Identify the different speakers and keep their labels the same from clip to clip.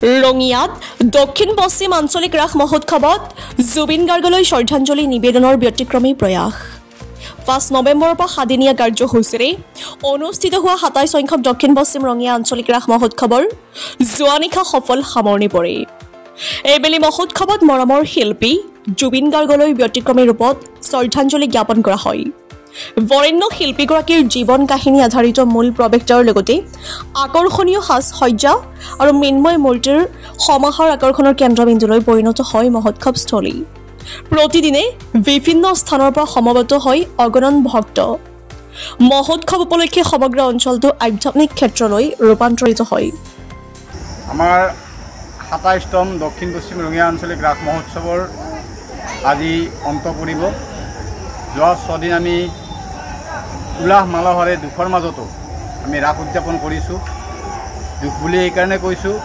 Speaker 1: ৰঙিয়াত দক্ষিণ পশ্চিম আঞ্চলিক ৰাস মহোৎসৱত জুবিন গাৰ্গলৈ শ্ৰদ্ধাঞ্জলি নিবেদনৰ ব্যতিক্ৰমী প্ৰয়াস ৫ নৱেম্বৰৰ পৰা ৭ দিনীয়া কাৰ্যসূচীৰে অনুষ্ঠিত হোৱা ২৭ সংখ্যক দক্ষিণ পশ্চিম ৰঙিয়া আঞ্চলিক ৰাস মহোৎসৱৰ যোৱা নিশা সফল সামৰণি পৰে। এইবেলি মহোৎসৱত মৰমৰ শিল্পী জুবিন গাৰ্গলৈ ব্যতিক্ৰমী ৰূপত শ্ৰদ্ধাঞ্জলি জ্ঞাপন কৰা হয়। বৰেণ্য শিল্পীগৰাকীৰ জীৱন কাহিনী আধাৰিত মূল প্ৰৱেশদ্বাৰৰ লগতে আকৰ্ষণীয় সাজ সজ্জা আৰু মৃন্ময় মূৰ্তিৰ সমাহাৰ আকৰ্ষণৰ কেন্দ্ৰবিন্দুলৈ পৰিণত হয় মহোৎসৱস্থলী। প্ৰতিদিনে বিভিন্ন স্থানৰ পৰা সমবেত হয় অগণন ভক্ত। মহোৎসৱ উপলক্ষে সমগ্ৰ অঞ্চলটো আধ্যাত্মিক ক্ষেত্ৰলৈ ৰূপান্তৰিত হয়।
Speaker 2: আমাৰ ২৭তম দক্ষিণ পশ্চিম ৰঙিয়া আঞ্চলিক ৰাস মহোৎসৱৰ আজি অন্ত পৰিব। যোৱা ৬ দিন আমি উলাহ মালহেৰে দুখৰ মাজতো আমি ৰাস উদযাপন কৰিছোঁ। দুখ বুলি এইকাৰণে কৈছোঁ,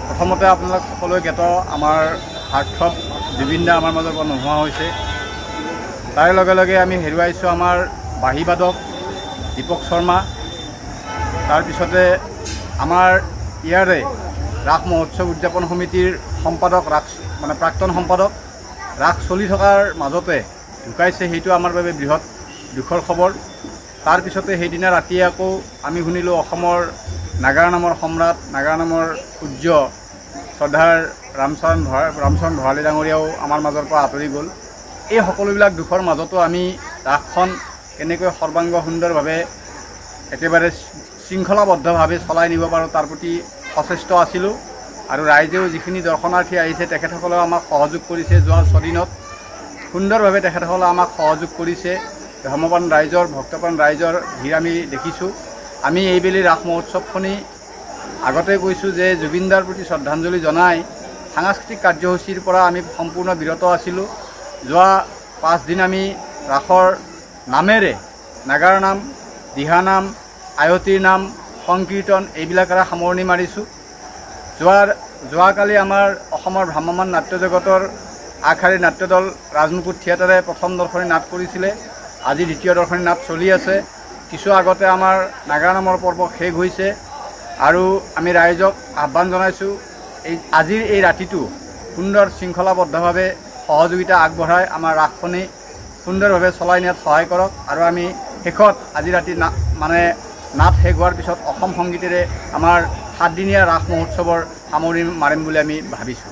Speaker 2: প্ৰথমতে আপোনালোক সকলোৱে জ্ঞাত আমাৰ সাৰ্থক জুবিন দা আমাৰ মাজৰ পৰা নোহোৱা হৈছে। তাৰে লগে লগে আমি হেৰুৱাইছোঁ আমাৰ বাঁহীবাদক দীপক শৰ্মা। তাৰপিছতে আমাৰ ইয়াৰে ৰাস মহোৎসৱ উদযাপন সমিতিৰ সম্পাদক প্ৰাক্তন সম্পাদক ৰাস চলি থকাৰ মাজতে ঢুকাইছে, সেইটো আমাৰ বাবে বৃহৎ দুখৰ খবৰ। তাৰপিছতে সেইদিনা ৰাতিয়ে আকৌ আমি শুনিলোঁ অসমৰ নাগাৰা নামৰ সম্ৰাট, নাগাৰা নামৰ সূৰ্য শ্ৰদ্ধাৰ ৰামচৰণ ভৰালী ডাঙৰীয়াও আমাৰ মাজৰ পৰা আঁতৰি গ'ল। এই সকলোবিলাক দুখৰ মাজতো আমি ৰাসখন কেনেকৈ সৰ্বাংগ সুন্দৰভাৱে একেবাৰে শৃংখলাবদ্ধভাৱে চলাই নিব পাৰোঁ তাৰ প্ৰতি সচেষ্ট আছিলোঁ। আৰু ৰাইজেও যিখিনি দৰ্শনাৰ্থী আহিছে তেখেতসকলেও আমাক সহযোগ কৰিছে। যোৱা ৬ দিনত সুন্দৰভাৱে তেখেতসকলে আমাক সহযোগ কৰিছে। ধৰ্মপ্ৰাণ ৰাইজৰ, ভক্তপ্ৰাণ ৰাইজৰ ভিৰ আমি দেখিছোঁ। আমি এইবেলি ৰাস মহোৎসৱখনি আগতে কৈছোঁ যে জুবিনদাৰ প্ৰতি শ্ৰদ্ধাঞ্জলি জনাই সাংস্কৃতিক কাৰ্যসূচীৰ পৰা আমি সম্পূৰ্ণ বিৰত আছিলোঁ। যোৱা ৫ দিন আমি ৰাসৰ নামেৰে নাগাৰা নাম, দিহানাম, আয়তীৰ নাম, সংকীৰ্তন এইবিলাকেৰে সামৰণি মাৰিছোঁ। যোৱাকালি আমাৰ অসমৰ ভ্ৰাম্যমাণ নাট্য জগতৰ আগশাৰীৰ নাট্যদল ৰাজমুকুট থিয়েটাৰে প্ৰথম দৰ্শনী নাট কৰিছিলে। আজি দ্বিতীয় দৰ্শনী নাট চলি আছে। কিছু আগতে আমাৰ নাগাৰা নামৰ পৰ্ব শেষ হৈছে আৰু আমি ৰাইজক আহ্বান জনাইছোঁ আজিৰ এই ৰাতিটো সুন্দৰ শৃংখলাবদ্ধভাৱে সহযোগিতা আগবঢ়াই আমাৰ ৰাসখনি সুন্দৰভাৱে চলাই নিয়াত সহায় কৰক। আৰু আমি শেষত আজি ৰাতি নাট শেষ হোৱাৰ পিছত অসম সংগীতেৰে আমাৰ ৭ দিনীয়া ৰাস মহোৎসৱৰ সামৰণি মাৰিম বুলি আমি ভাবিছোঁ।